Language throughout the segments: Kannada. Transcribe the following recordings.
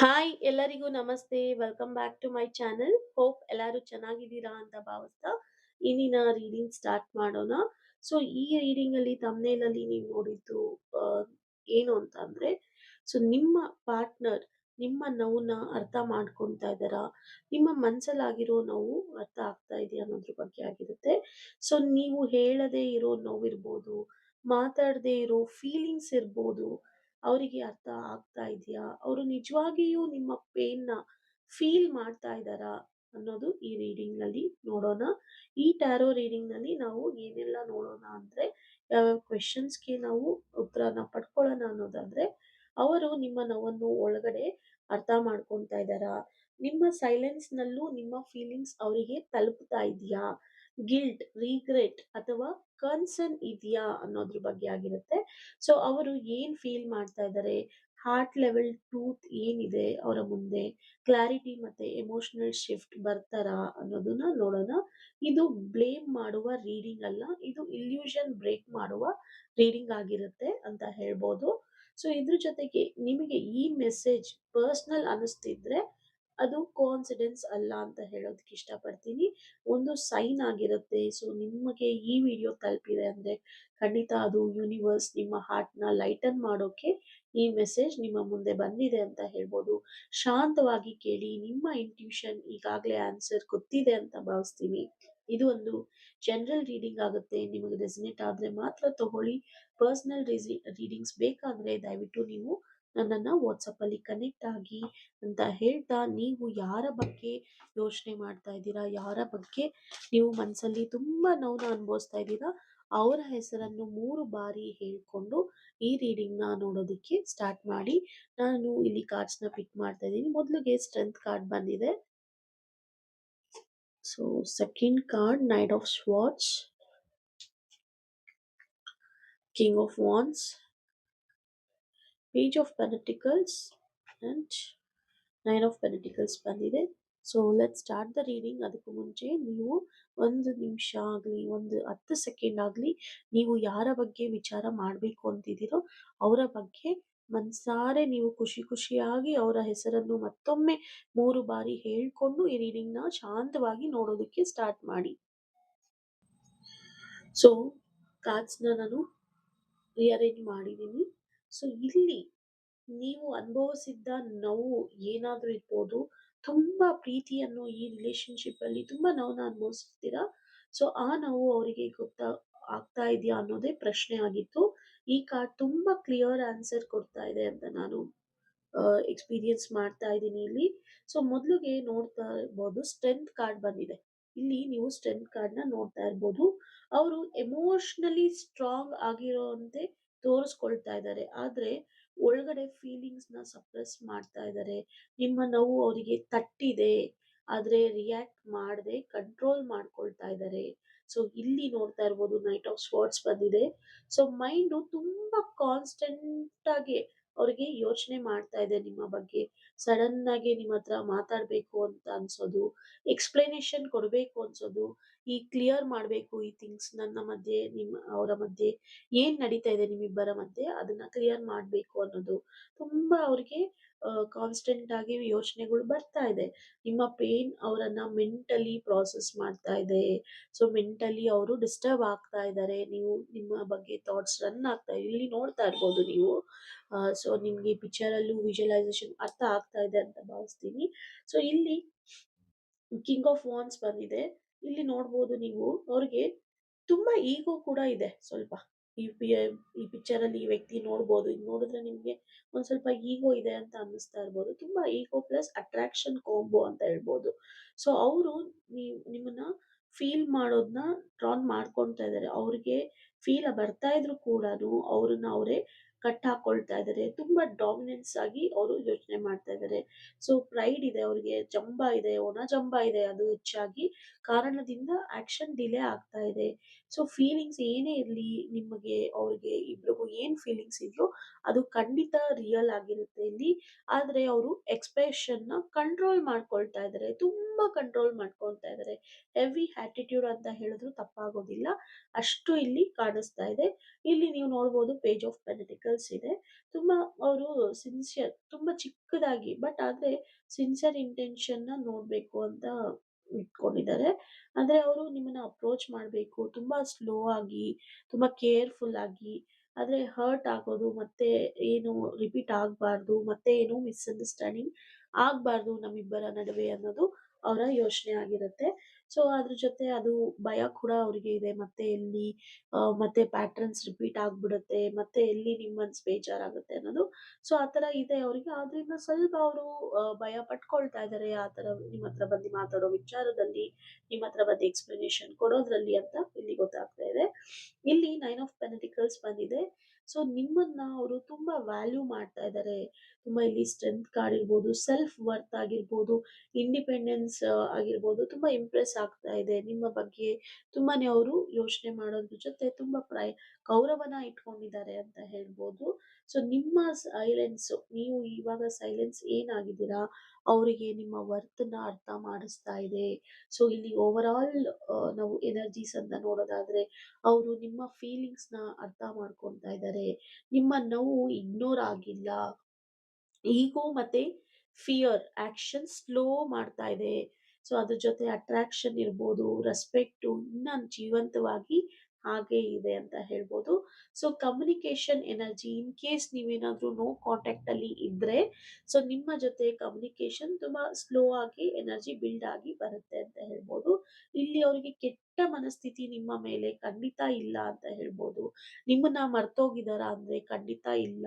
ಹಾಯ್ ಎಲ್ಲರಿಗೂ ನಮಸ್ತೆ. Welcome back to my channel. Hope ಎಲ್ಲರೂ ಚೆನ್ನಾಗಿದ್ದೀರಾ ಅಂತ ಭಾವಿಸ್ತಾ ಇಂದಿನ ರೀಡಿಂಗ್ ಸ್ಟಾರ್ಟ್ ಮಾಡೋಣ. ಸೊ ಈ ರೀಡಿಂಗ್ ಅಲ್ಲಿ ಥಂಬ್ನೇಲ್ ಅಲ್ಲಿ ನೀವು ನೋಡಿದ್ದು ಆ, ಏನು ಅಂತ ಅಂದ್ರೆ ನಿಮ್ಮ ಪಾರ್ಟ್ನರ್ ನಿಮ್ಮ ನೋವನ್ನ ಅರ್ಥ ಮಾಡ್ಕೊಂತಾ ಇದ್ದಾರಾ, ನಿಮ್ಮ ಮನ್ಸಲ್ಲಾಗಿರೋ ನೋವು ಅರ್ಥ ಆಗ್ತಾ ಇದೆಯಾ ಅನ್ನೋದ್ರ ಬಗ್ಗೆ ಆಗಿರುತ್ತೆ. ಸೊ ನೀವು ಹೇಳದೇ ಇರೋ ನೋವಿರ್ಬೋದು, ಮಾತಾಡದೇ ಇರೋ ಫೀಲಿಂಗ್ಸ್ ಇರ್ಬೋದು, ಅವರಿಗೆ ಅರ್ಥ ಆಗ್ತಾ ಇದೆಯಾ? ಅವರು ನಿಜವಾಗಿಯೂ ನಿಮ್ಮ ಪೇನ್‌ನ ಫೀಲ್ ಮಾಡ್ತಾ ಇದ್ದಾರಾ? ಅನ್ನೋದು ಈ ರೀಡಿಂಗ್‌ನಲ್ಲಿ ನೋಡೋಣ. ಈ ಟ್ಯಾರೋ ರೀಡಿಂಗ್‌ನಲ್ಲಿ ನಾವು ಏನೆಲ್ಲ ನೋಡೋಣ ಅಂದ್ರೆ, ಯಾವ್ಯಾವ ಕ್ವೆಷನ್ಸ್‌ಗೆ ನಾವು ಉತ್ತರನ ಪಡ್ಕೊಳ್ಳೋಣ ಅನ್ನೋದಾದ್ರೆ, ಅವರು ನಿಮ್ಮ ನೋವನ್ನು ಒಳಗಡೆ ಅರ್ಥ ಮಾಡ್ಕೊಳ್ತಾ ಇದ್ದಾರಾ? ನಿಮ್ಮ ಸೈಲೆನ್ಸ್‌ನಲ್ಲೂ ನಿಮ್ಮ ಫೀಲಿಂಗ್ಸ್ ಅವರಿಗೆ ತಲುಪ್ತಾ ಇದೆಯಾ? ಗಿಲ್ಟ್, ರಿಗ್ರೆಟ್ ಅಥವಾ ಕನ್ಸರ್ನ್ ಇದೆಯಾ ಅನ್ನೋದ್ರ ಬಗ್ಗೆ ಆಗಿರುತ್ತೆ. ಸೊ ಅವರು ಏನ್ ಫೀಲ್ ಮಾಡ್ತಾ ಇದ್ದಾರೆ, ಹಾರ್ಟ್ ಲೆವೆಲ್ ಟ್ರೂತ್ ಏನಿದೆ ಅವರ ಮುಂದೆ, ಕ್ಲಾರಿಟಿ ಮತ್ತೆ ಎಮೋಷನಲ್ ಶಿಫ್ಟ್ ಬರ್ತಾರಾ ಅನ್ನೋದನ್ನ ನೋಡೋಣ. ಇದು ಬ್ಲೇಮ್ ಮಾಡುವ ರೀಡಿಂಗ್ ಅಲ್ಲ, ಇದು ಇಲ್ಯೂಷನ್ ಬ್ರೇಕ್ ಮಾಡುವ ರೀಡಿಂಗ್ ಆಗಿರುತ್ತೆ ಅಂತ ಹೇಳ್ಬೋದು. ಸೊ ಇದ್ರ ಜೊತೆಗೆ ನಿಮಗೆ ಈ ಮೆಸೇಜ್ ಪರ್ಸನಲ್ ಅನಿಸ್ತಿದ್ರೆ ಅದು ಕೋಇನ್ಸಿಡೆನ್ಸ್ ಅಲ್ಲ ಅಂತ ಹೇಳೋದಕ್ಕೆ ಇಷ್ಟಪಡ್ತೀನಿ. ಒಂದು ಸೈನ್ ಆಗಿರುತ್ತೆ. ಸೊ ನಿಮಗೆ ಈ ವಿಡಿಯೋ ತಲುಪಿದೆ ಅಂದ್ರೆ ಖಂಡಿತ ಅದು ಯೂನಿವರ್ಸ್ ನಿಮ್ಮ ಹಾರ್ಟ್‌ನ ಲೈಟನ್ ಮಾಡೋಕೆ ಈ ಮೆಸೇಜ್ ನಿಮ್ಮ ಮುಂದೆ ಬಂದಿದೆ ಅಂತ ಹೇಳ್ಬೋದು. ಶಾಂತವಾಗಿ ಕೇಳಿ. ನಿಮ್ಮ ಇಂಟ್ಯೂಷನ್ ಈಗಾಗಲೇ ಆನ್ಸರ್ ಗೊತ್ತಿದೆ ಅಂತ ಭಾವಿಸ್ತೀನಿ. ಇದು ಒಂದು ಜನರಲ್ ರೀಡಿಂಗ್ ಆಗುತ್ತೆ. ನಿಮಗೆ ರೆಸನೇಟ್ ಆದ್ರೆ ಮಾತ್ರ ತಗೊಳ್ಳಿ. ಪರ್ಸನಲ್ ರೀಡಿಂಗ್ಸ್ ಬೇಕಾದ್ರೆ ದಯವಿಟ್ಟು ನೀವು ನನ್ನನ್ನ ವಾಟ್ಸಪ್ ಅಲ್ಲಿ ಕನೆಕ್ಟ್ ಆಗಿ ಅಂತ ಹೇಳ್ತಾ, ನೀವು ಯಾರ ಬಗ್ಗೆ ಯೋಚನೆ ಮಾಡ್ತಾ ಇದ್ದೀರಾ, ಯಾರ ಬಗ್ಗೆ ನೀವು ಮನಸ್ಸಲ್ಲಿ ತುಂಬಾ ನೋವನ್ನ ಅನುಭವಿಸ್ತಾ ಇದ್ದೀರಾ, ಅವರ ಹೆಸರನ್ನು 3 ಬಾರಿ ಹೇಳ್ಕೊಂಡು ಈ ರೀಡಿಂಗ್‌ನ ನೋಡೋದಕ್ಕೆ ಸ್ಟಾರ್ಟ್ ಮಾಡಿ. ನಾನು ಇಲ್ಲಿ ಕಾರ್ಡ್ಸ್‌ನ ಪಿಕ್ ಮಾಡ್ತಾ ಇದ್ದೀನಿ. ಮೊದಲಿಗೆ ಸ್ಟ್ರೆಂತ್ ಕಾರ್ಡ್ ಬಂದಿದೆ. So second card knight of swords, king of wands, page of pentacles and nine of pentacles ಬಂದಿದೆ. So let start the reading. ಅದಕ್ಕೂ ಮುಂಚೆ ನೀವು 1 ನಿಮಿಷ ಆಗಲಿ, ಒಂದು 10 ಸೆಕೆಂಡ್ ಆಗಲಿ, ನೀವು ಯಾರ ಬಗ್ಗೆ ವಿಚಾರ ಮಾಡಬೇಕು ಅಂತಿದ್ದೀರೋ ಅವರ ಬಗ್ಗೆ ಮನಸಾರೆ ನೀವು ಖುಷಿ ಖುಷಿಯಾಗಿ ಅವರ ಹೆಸರನ್ನು ಮತ್ತೊಮ್ಮೆ 3 ಬಾರಿ ಹೇಳ್ಕೊಂಡು ಈ ರೀಡಿಂಗ್‌ನ ಶಾಂತವಾಗಿ ನೋಡೋದಕ್ಕೆ ಸ್ಟಾರ್ಟ್ ಮಾಡಿ. ಸೊ ಕಾರ್ಡ್ಸ್‌ನ ನಾನು ರಿಅರೇಂಜ್ ಮಾಡಿದ್ದೀನಿ. ಸೊ ಇಲ್ಲಿ ನೀವು ಅನುಭವಿಸಿದ್ದ ನೋವು ಏನಾದ್ರೂ ಇರ್ಬೋದು. ತುಂಬಾ ಪ್ರೀತಿಯನ್ನು ಈ ರಿಲೇಶನ್‌ಶಿಪ್ ಅಲ್ಲಿ ತುಂಬಾ ನೋವನ್ನ ಅನುಭವಿಸ್ತೀರಾ. ಸೊ ಆ ನೋವು ಅವರಿಗೆ ಆಗ್ತಾ ಇದೆಯಾ ಅನ್ನೋದೇ ಪ್ರಶ್ನೆ ಆಗಿತ್ತು. ಈ ಕಾರ್ಡ್ ತುಂಬಾ ಕ್ಲಿಯರ್ ಆನ್ಸರ್ ಕೊಡ್ತಾ ಇದೆ ಅಂತ ನಾನು ಎಕ್ಸ್‌ಪೀರಿಯನ್ಸ್ ಮಾಡ್ತಾ ಇದ್ದೀನಿ ಇಲ್ಲಿ. ಸೊ ಮೊದಲಿಗೆ ನೋಡ್ತಾ ಇರ್ಬೋದು ಸ್ಟ್ರೆಂತ್ ಕಾರ್ಡ್ ಬಂದಿದೆ. ಇಲ್ಲಿ ನೀವು ಸ್ಟ್ರೆಂತ್ ಕಾರ್ಡ್‌ನ ನೋಡ್ತಾ ಇರ್ಬೋದು. ಅವರು ಎಮೋಷನಲಿ ಸ್ಟ್ರಾಂಗ್ ಆಗಿರೋಂತೆ ತೋರಿಸ್ಕೊಳ್ತಾ ಇದ್ದಾರೆ. ಆದ್ರೆ ಒಳಗಡೆ ಫೀಲಿಂಗ್ಸ್‌ನ ಸಪ್ರೆಸ್ ಮಾಡ್ತಾ ಇದ್ದಾರೆ. ನಿಮ್ಮ ನೋವು ಅವರಿಗೆ ತಟ್ಟಿದೆ. ಆದ್ರೆ ರಿಯಾಕ್ಟ್ ಮಾಡದೆ ಕಂಟ್ರೋಲ್ ಮಾಡ್ಕೊಳ್ತಾ ಇದ್ದಾರೆ. ಸೊ ಇಲ್ಲಿ ನೋಡ್ತಾ ಇರ್ಬೋದು ನೈಟ್ ಆಫ್ ಸ್ವಾರ್ಡ್ಸ್ ಬಂದಿದೆ. ಸೊ ಮೈಂಡು ತುಂಬಾ ಕಾನ್ಸ್ಟೆಂಟ್ ಆಗಿ ಅವ್ರಿಗೆ ಯೋಚನೆ ಮಾಡ್ತಾ ಇದೆ ನಿಮ್ಮ ಬಗ್ಗೆ. ಸಡನ್ ಆಗಿ ನಿಮ್ಮ ಹತ್ರ ಮಾತಾಡ್ಬೇಕು ಅಂತ ಅನ್ಸೋದು, ಎಕ್ಸ್‌ಪ್ಲನೇಷನ್ ಕೊಡ್ಬೇಕು ಅನ್ಸೋದು, ಈ ಕ್ಲಿಯರ್ ಮಾಡ್ಬೇಕು ಈ ಥಿಂಗ್ಸ್ ನನ್ನ ಮಧ್ಯೆ, ಅವರ ಮಧ್ಯೆ ಏನ್ ನಡೀತಾ ಇದೆ ನಿಮ್ಮಿಬ್ಬರ ಮಧ್ಯೆ ಅದನ್ನ ಕ್ಲಿಯರ್ ಮಾಡ್ಬೇಕು ಅನ್ನೋದು. ತುಂಬಾ ಅವ್ರಿಗೆ ಕಾನ್ಸ್ಟೆಂಟ್ ಆಗಿ ಯೋಚನೆಗಳು ಬರ್ತಾ ಇದೆ. ನಿಮ್ಮ ಪೇನ್ ಅವರನ್ನ ಮೆಂಟಲಿ ಪ್ರಾಸೆಸ್ ಮಾಡ್ತಾ ಇದೆ. ಸೊ ಮೆಂಟಲಿ ಅವರು ಡಿಸ್ಟರ್ಬ್ ಆಗ್ತಾ ಇದ್ದಾರೆ. ನೀವು ನಿಮ್ಮ ಬಗ್ಗೆ ಥಾಟ್ಸ್ ರನ್ ಆಗ್ತಾ ಇದೆ. ಇಲ್ಲಿ ನೋಡ್ತಾ ಇರ್ಬೋದು ನೀವು. ಸೊ ನಿಮ್ಗೆ ಪಿಕ್ಚರ್ ಅಲ್ಲೂ ವಿಜುವಲೈಸೇಷನ್ ಅರ್ಥ ಆಗ್ತಾ ಇದೆ ಅಂತ ಭಾವಿಸ್ತೀನಿ. ಸೊ ಇಲ್ಲಿ ಕಿಂಗ್ ಆಫ್ ವಾಂಡ್ಸ್ ಬಂದಿದೆ. ಇಲ್ಲಿ ನೋಡ್ಬೋದು ನೀವು ಅವ್ರಿಗೆ ತುಂಬಾ ಈಗೋ ಕೂಡ ಇದೆ ಸ್ವಲ್ಪ. ಈ ಪಿ ಈ ಪಿಕ್ಚರ್ ಅಲ್ಲಿ ಈ ವ್ಯಕ್ತಿ ನೋಡ್ಬೋದು. ಇದ್ ನೋಡಿದ್ರೆ ನಿಮ್ಗೆ ಒಂದ್ ಸ್ವಲ್ಪ ಈಗೋ ಇದೆ ಅಂತ ಅನ್ನಿಸ್ತಾ ಇರ್ಬೋದು. ತುಂಬಾ ಈಗೋ ಪ್ಲಸ್ ಅಟ್ರಾಕ್ಷನ್ ಕಾಂಬೋ ಅಂತ ಹೇಳ್ಬೋದು. ಸೊ ಅವರು ನಿಮ್ಮನ್ನ ಫೀಲ್ ಮಾಡೋದನ್ನ ಡ್ರಾನ್ ಮಾಡ್ಕೊಳ್ತಾ ಇದ್ದಾರೆ. ಅವ್ರಿಗೆ ಫೀಲ್ ಬರ್ತಾ ಇದ್ರು ಕೂಡಾನು ಅವ್ರನ್ನ ಅವರೇ ಕಟ್ ಹಾಕೊಳ್ತಾ ಇದ್ದಾರೆ. ತುಂಬಾ ಡಾಮಿನೆನ್ಸ್ ಆಗಿ ಅವರು ಯೋಚನೆ ಮಾಡ್ತಾ ಇದ್ದಾರೆ. ಸೊ ಪ್ರೈಡ್ ಇದೆ ಅವ್ರಿಗೆ, ಜಂಬ ಇದೆ, ಒಣ ಜಂಬ ಇದೆ. ಅದು ಹೆಚ್ಚಾಗಿ ಕಾರಣದಿಂದ ಆಕ್ಷನ್ ಡಿಲೇ ಆಗ್ತಾ ಇದೆ. ಸೊ ಫೀಲಿಂಗ್ಸ್ ಏನೇ ಇರ್ಲಿ, ನಿಮಗೆ ಅವ್ರಿಗೆ ಇಬ್ರಿಗೂ ಏನ್ ಫೀಲಿಂಗ್ಸ್ ಇದೆಯೋ ಅದು ಖಂಡಿತ ರಿಯಲ್ ಆಗಿರುತ್ತೆ ಇಲ್ಲಿ. ಆದ್ರೆ ಅವರು ಎಕ್ಸ್‌ಪ್ರೆಷನ್‌ನ ಕಂಟ್ರೋಲ್ ಮಾಡ್ಕೊಳ್ತಾ ಇದ್ದಾರೆ. ತುಂಬಾ ತುಂಬಾ ಕಂಟ್ರೋಲ್ ಮಾಡ್ಕೊಳ್ತಾ ಇದ್ದಾರೆ. ಹೆವಿ ಆಟಿಟ್ಯೂಡ್ ಅಂತ ಹೇಳಿದ್ರು ತಪ್ಪಾಗೋದಿಲ್ಲ. ಅಷ್ಟು ಇಲ್ಲಿ ಕಾಣಿಸ್ತಾ ಇದೆ. ಇಲ್ಲಿ ನೀವು ನೋಡ್ಬೋದು ಪೇಜ್ ಆಫ್ ಪೆಂಟಿಕಲ್ಸ್ ಇದೆ. ತುಂಬಾ ಅವರು ಸಿನ್ಸಿಯರ್, ತುಂಬಾ ಚಿಕ್ಕದಾಗಿ ಬಟ್ ಆದ್ರೆ ಸಿನ್ಸಿಯರ್ ಇಂಟೆನ್ಷನ್‌ನ ನೋಡ್ಬೇಕು ಅಂತ ಇಟ್ಕೊಂಡಿದ್ದಾರೆ. ಅಂದ್ರೆ ಅವರು ನಿಮ್ಮನ್ನ ಅಪ್ರೋಚ್ ಮಾಡ್ಬೇಕು. ತುಂಬಾ ಸ್ಲೋ ಆಗಿ, ತುಂಬಾ ಕೇರ್‌ಫುಲ್ ಆಗಿ, ಆದ್ರೆ ಹರ್ಟ್ ಆಗೋದು ಮತ್ತೆ ಏನು ರಿಪೀಟ್ ಆಗ್ಬಾರ್ದು, ಮತ್ತೆ ಏನು ಮಿಸ್‌ಅಂಡರ್‌ಸ್ಟ್ಯಾಂಡಿಂಗ್ ಆಗ್ಬಾರ್ದು ನಮ್ಮಿಬ್ಬರ ನಡುವೆ ಅನ್ನೋದು ಅವರ ಯೋಚನೆ ಆಗಿರುತ್ತೆ. ಸೊ ಅದ್ರ ಜೊತೆ ಅದು ಭಯ ಕೂಡ ಅವ್ರಿಗೆ ಇದೆ. ಮತ್ತೆ ಎಲ್ಲಿ ಮತ್ತೆ ಪ್ಯಾಟರ್ನ್ಸ್ ರಿಪೀಟ್ ಆಗ್ಬಿಡುತ್ತೆ, ಮತ್ತೆ ಎಲ್ಲಿ ನಿಮ್ ಮನ್ಸ್ ಬೇಜಾರಾಗುತ್ತೆ ಅನ್ನೋದು. ಸೊ ಆ ತರ ಇದೆ ಅವ್ರಿಗೆ. ಆದ್ರಿಂದ ಸ್ವಲ್ಪ ಅವರು ಭಯ ಪಟ್ಕೊಳ್ತಾ ಇದ್ದಾರೆ ಆ ತರ ನಿಮ್ಮತ್ರ ಬಂದು ಮಾತಾಡೋ ವಿಚಾರದಲ್ಲಿ, ನಿಮ್ಮತ್ರ ಬಂದು ಎಕ್ಸ್‌ಪ್ಲನೇಷನ್ ಕೊಡೋದ್ರಲ್ಲಿ ಅಂತ ಇಲ್ಲಿ ಗೊತ್ತಾಗ್ತಾ ಇದೆ. ಇಲ್ಲಿ 9 ಆಫ್ ಪೆಂಟಿಕಲ್ಸ್ ಬಂದಿದೆ. ಸೊ ನಿಮ್ಮನ್ನ ಅವರು ತುಂಬಾ ವ್ಯಾಲ್ಯೂ ಮಾಡ್ತಾ ಇದ್ದಾರೆ. ತುಂಬಾ ಇಲ್ಲಿ ಸ್ಟ್ರೆಂತ್ ಕಾರ್ಡ್ ಇರ್ಬೋದು, ಸೆಲ್ಫ್ ವರ್ತ್ ಆಗಿರ್ಬೋದು, ಇಂಡಿಪೆಂಡೆನ್ಸ್ ಆಗಿರ್ಬೋದು, ತುಂಬಾ ಇಂಪ್ರೆಸ್ ಆಗ್ತಾ ಇದೆ. ನಿಮ್ಮ ಬಗ್ಗೆ ತುಂಬಾನೇ ಅವರು ಯೋಚನೆ ಮಾಡೋದ್ರ ಜೊತೆ ತುಂಬಾ ಗೌರವನ ಇಟ್ಕೊಂಡಿದ್ದಾರೆ ಅಂತ ಹೇಳ್ಬೋದು. ಸೊ ನಿಮ್ಮ ಸೈಲೆನ್ಸ್, ನೀವು ಇವಾಗ ಸೈಲೆನ್ಸ್ ಏನಾಗಿದ್ದೀರಾ, ಅವರಿಗೆ ನಿಮ್ಮ ವರ್ತ್‌ನ ಅರ್ಥ ಮಾಡಿಸ್ತಾ ಇದೆ. ಸೊ ಇಲ್ಲಿ ಓವರ್ ಆಲ್ ನಾವು ಎನರ್ಜೀಸ್ ಅಂತ ನೋಡೋದಾದ್ರೆ, ಅವರು ನಿಮ್ಮ ಫೀಲಿಂಗ್ಸ್‌ನ ಅರ್ಥ ಮಾಡ್ಕೊಳ್ತಾ ಇದ್ದಾರೆ. ನಿಮ್ಮ ನೋವು ಇಗ್ನೋರ್ ಆಗಿಲ್ಲ. ಈಗೋ ಮತ್ತೆ ಫಿಯರ್ ಆಕ್ಷನ್ ಸ್ಲೋ ಮಾಡ್ತಾ ಇದೆ. ಸೊ ಅದ್ರ ಜೊತೆ ಅಟ್ರಾಕ್ಷನ್ ಇರ್ಬೋದು, ರೆಸ್ಪೆಕ್ಟು ಇನ್ನ ಜೀವಂತವಾಗಿ ಹಾಗೆ ಇದೆ ಅಂತ ಹೇಳ್ಬೋದು. So communication energy in case ನೀವೇನಾದ್ರೂ ನೋ ಕಾಂಟ್ಯಾಕ್ಟ್ ಅಲ್ಲಿ ಇದ್ರೆ, ಸೊ ನಿಮ್ಮ ಜೊತೆ ಕಮ್ಯುನಿಕೇಶನ್ ತುಂಬಾ ಸ್ಲೋ ಆಗಿ ಎನರ್ಜಿ ಬಿಲ್ಡ್ ಆಗಿ ಬರುತ್ತೆ ಅಂತ ಹೇಳ್ಬೋದು. ಇಲ್ಲಿ ಅವರಿಗೆ ಕೆಟ್ಟ ಮನಸ್ಥಿತಿ ನಿಮ್ಮ ಮೇಲೆ ಖಂಡಿತ ಇಲ್ಲ ಅಂತ ಹೇಳ್ಬೋದು. ನಿಮ್ಮನ್ನ ಮರ್ತೋಗಿದಾರಾ ಅಂದ್ರೆ ಖಂಡಿತ ಇಲ್ಲ.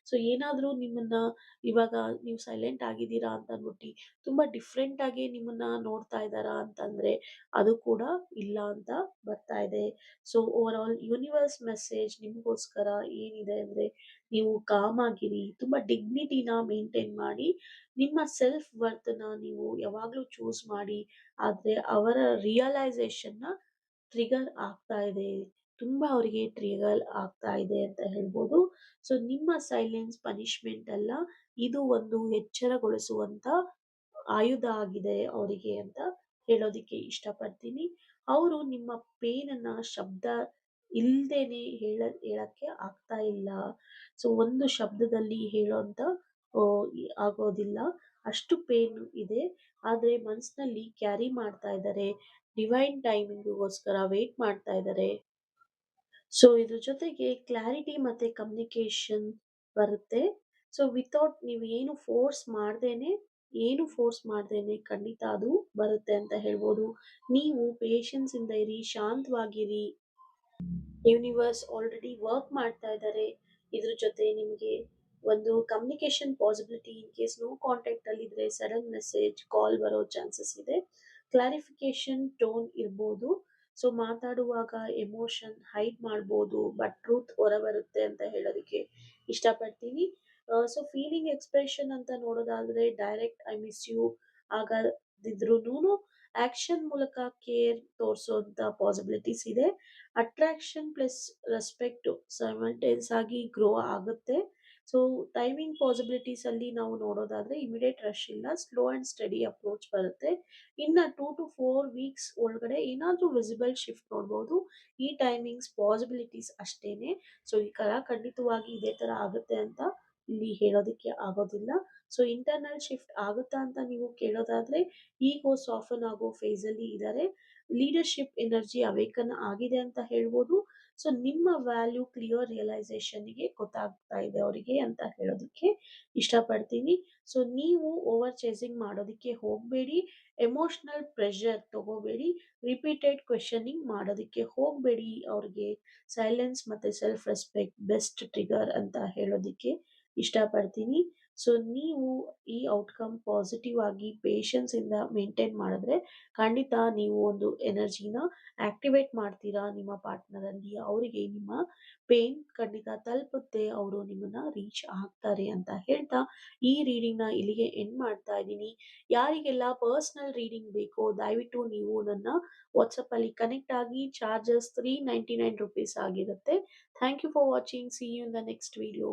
ಸೊ ಏನಾದ್ರೂ ನಿಮ್ಮನ್ನ ಇವಾಗ ನೀವು ಸೈಲೆಂಟ್ ಆಗಿದ್ದೀರಾ ಅಂತ ಅಂದ್ಬಿಟ್ಟು ತುಂಬಾ ಡಿಫ್ರೆಂಟ್ ಆಗಿ ನಿಮ್ಮನ್ನ ನೋಡ್ತಾ ಇದ್ದಾರಾ ಅಂತಂದ್ರೆ ಅದು ಕೂಡ ಇಲ್ಲ ಅಂತ ಬರ್ತಾ ಇದೆ. So over all universe message ನಿಮಗೋಸ್ಕರ ಏನಿದೆ ಅಂದ್ರೆ, ನೀವು ಕಾಮ್ ಆಗಿರಿ, ತುಂಬಾ ಡಿಗ್ನಿಟಿನ ಮೇಂಟೈನ್ ಮಾಡಿ, ನಿಮ್ಮ ಸೆಲ್ಫ್ ವರ್ತ್‌ನ ನೀವು ಯಾವಾಗ್ಲೂ ಚೂಸ್ ಮಾಡಿ. ಆದ್ರೆ ಅವರ ರಿಯಲೈಸೇಷನ್‌ನ ಟ್ರಿಗರ್ ಆಗ್ತಾ ಇದೆ. ತುಂಬಾ ಅವರಿಗೆ ಟ್ರಿಗರ್ ಆಗ್ತಾ ಇದೆ ಅಂತ ಹೇಳ್ಬೋದು. ಸೊ ನಿಮ್ಮ ಸೈಲೆನ್ಸ್ ಪನಿಷ್ಮೆಂಟ್ ಅಲ್ಲ. ಇದು ಒಂದು ಎಚ್ಚರಗೊಳಿಸುವಂತ ಆಯುಧ ಆಗಿದೆ ಅವರಿಗೆ ಅಂತ ಹೇಳೋದಿಕ್ಕೆ ಇಷ್ಟಪಡ್ತೀನಿ. ಅವರು ನಿಮ್ಮ ಪೇನನ್ನ ಶಬ್ದ ಇಲ್ದೇನೆ ಹೇಳಕ್ಕೆ ಆಗ್ತಾ ಇಲ್ಲ. ಸೊ ಒಂದು ಶಬ್ದದಲ್ಲಿ ಹೇಳೋಂತ ಆಗೋದಿಲ್ಲ. ಅಷ್ಟು ಪೇನ್ ಇದೆ. ಆದ್ರೆ ಮನಸ್ಸಿನಲ್ಲಿ ಕ್ಯಾರಿ ಮಾಡ್ತಾ ಇದ್ದಾರೆ. ಡಿವೈನ್ ಟೈಮಿಂಗ್‌ಗೋಸ್ಕರ ವೇಟ್ ಮಾಡ್ತಾ ಇದ್ದಾರೆ. ಸೊ ಇದ್ರ ಜೊತೆಗೆ ಕ್ಲಾರಿಟಿ ಮತ್ತೆ ಕಮ್ಯುನಿಕೇಶನ್ ಬರುತ್ತೆ. ಸೊ ವಿತೌಟ್ ನೀವು ಏನು ಫೋರ್ಸ್ ಮಾಡ್ದೇನೆ ಖಂಡಿತ ಅದು ಬರುತ್ತೆ ಅಂತ ಹೇಳ್ಬೋದು. ನೀವು ಪೇಷನ್ಸ್ ಇಂದ ಇರಿ, ಶಾಂತವಾಗಿರಿ. ಯೂನಿವರ್ಸ್ ಆಲ್ರೆಡಿ ವರ್ಕ್ ಮಾಡ್ತಾ ಇದ್ದಾರೆ. ಇದ್ರ ಜೊತೆ ನಿಮಗೆ ಒಂದು communication possibility in case no contact ಅಲ್ಲಿ ಇದ್ರೆ ಸಡನ್ ಮೆಸೇಜ್, ಕಾಲ್ ಬರೋ ಚಾನ್ಸಸ್ ಇದೆ. ಕ್ಲಾರಿಫಿಕೇಶನ್ ಟೋನ್ ಇರ್ಬೋದು. ಸೊ ಮಾತಾಡುವಾಗ ಎಮೋಷನ್ ಹೈಡ್ ಮಾಡ್ಬೋದು, ಬಟ್ ಟ್ರೂತ್ ಹೊರಬರುತ್ತೆ ಅಂತ ಹೇಳೋದಕ್ಕೆ ಇಷ್ಟಪಡ್ತೀನಿ. ಸೊ ಫೀಲಿಂಗ್ ಎಕ್ಸ್‌ಪ್ರೆಷನ್ ಅಂತ ನೋಡೋದಾದ್ರೆ ಡೈರೆಕ್ಟ್ ಐ ಮಿಸ್ ಯು ಆಗದಿದ್ರೂನು ಆಕ್ಷನ್ ಮೂಲಕ ಕೇರ್ ತೋರಿಸುವಂತ ಪಾಸಿಬಿಲಿಟೀಸ್ ಇದೆ. ಅಟ್ರಾಕ್ಷನ್ ಪ್ಲಸ್ ರೆಸ್ಪೆಕ್ಟ್ ಸೈಮಲ್ಟೇನಿಯಸ್ ಆಗಿ ಗ್ರೋ ಆಗುತ್ತೆ. ಸೊ ಟೈಮಿಂಗ್ ಪಾಸಿಬಿಲಿಟೀಸ್ ಅಲ್ಲಿ ನಾವು ನೋಡೋದಾದ್ರೆ ಇಮಿಡಿಯೇಟ್ ರಶ್ ಇಲ್ಲ, ಸ್ಲೋ ಅಂಡ್ ಸ್ಟಡಿ ಅಪ್ರೋಚ್ ಬರುತ್ತೆ. ಇನ್ನ 2 ಟು 4 ವೀಕ್ಸ್ ಒಳಗಡೆ ಏನಾದ್ರೂ ವಿಸಿಬಲ್ ಶಿಫ್ಟ್ ನೋಡ್ಬೋದು. ಈ ಟೈಮಿಂಗ್ಸ್ ಪಾಸಿಬಿಲಿಟೀಸ್ ಅಷ್ಟೇನೆ. ಸೊ ಈ ಖಂಡಿತವಾಗಿ ಇದೇ ತರ ಆಗುತ್ತೆ ಅಂತ ಇಲ್ಲಿ ಹೇಳೋದಕ್ಕೆ ಆಗೋದಿಲ್ಲ. ಸೊ ಇಂಟರ್ನಲ್ ಶಿಫ್ಟ್ ಆಗುತ್ತಾ ಅಂತ ನೀವು ಕೇಳೋದಾದ್ರೆ, ಈಗೋ ಸಾಫನ್ ಆಗೋ ಫೇಸ್ ಅಲ್ಲಿ ಇದ್ದಾರೆ. ಲೀಡರ್‌ಶಿಪ್ ಎನರ್ಜಿ ಅವೇಕನ್ ಆಗಿದೆ ಅಂತ ಹೇಳ್ಬೋದು. ಸೊ ನಿಮ್ಮ ವ್ಯಾಲ್ಯೂ ಕ್ಲಿಯರ್ ರಿಯಲೈಸೇಷನ್‌ಗೆ ಗೊತ್ತಾಗ್ತಾ ಇದೆ ಅವರಿಗೆ ಅಂತ ಹೇಳೋದಕ್ಕೆ ಇಷ್ಟಪಡ್ತೀನಿ. ಸೊ ನೀವು ಓವರ್ ಚೇಸಿಂಗ್ ಮಾಡೋದಕ್ಕೆ ಹೋಗ್ಬೇಡಿ. ಎಮೋಷನಲ್ ಪ್ರೆಷರ್ ತಗೋಬೇಡಿ. ರಿಪೀಟೆಡ್ ಕ್ವೆಷನಿಂಗ್ ಮಾಡೋದಕ್ಕೆ ಹೋಗ್ಬೇಡಿ. ಅವ್ರಿಗೆ ಸೈಲೆನ್ಸ್ ಮತ್ತೆ ಸೆಲ್ಫ್ ರೆಸ್ಪೆಕ್ಟ್ ಬೆಸ್ಟ್ ಟ್ರಿಗರ್ ಅಂತ ಹೇಳೋದಿಕ್ಕೆ ಇಷ್ಟಪಡ್ತೀನಿ. ಸೊ ನೀವು ಈ ಔಟ್‌ಕಮ್ ಪಾಸಿಟಿವ್ ಆಗಿ ಪೇಷನ್ಸ್ ಇಂದ ಮೇಂಟೈನ್ ಮಾಡಿದ್ರೆ ಖಂಡಿತ ನೀವು ಒಂದು ಎನರ್ಜಿನ ಆಕ್ಟಿವೇಟ್ ಮಾಡ್ತೀರಾ ನಿಮ್ಮ ಪಾರ್ಟ್ನರ್ ಅಲ್ಲಿ. ಅವರಿಗೆ ನಿಮ್ಮ ಪೇನ್ ಖಂಡಿತ ತಲುಪುತ್ತೆ. ಅವರು ನಿಮ್ಮನ್ನ ರೀಚ್ ಆಗ್ತಾರೆ ಅಂತ ಹೇಳ್ತಾ ಈ ರೀಡಿಂಗ್‌ನ ಇಲ್ಲಿಗೆ ಎಂಡ್ ಮಾಡ್ತಾ ಇದ್ದೀನಿ. ಯಾರಿಗೆಲ್ಲ ಪರ್ಸನಲ್ ರೀಡಿಂಗ್ ಬೇಕೋ ದಯವಿಟ್ಟು ನೀವು ನನ್ನ ವಾಟ್ಸಾಪ್ ಅಲ್ಲಿ ಕನೆಕ್ಟ್ ಆಗಿ. ಚಾರ್ಜಸ್ ₹399 ಆಗಿರುತ್ತೆ. Thank you for watching. See you in the next video.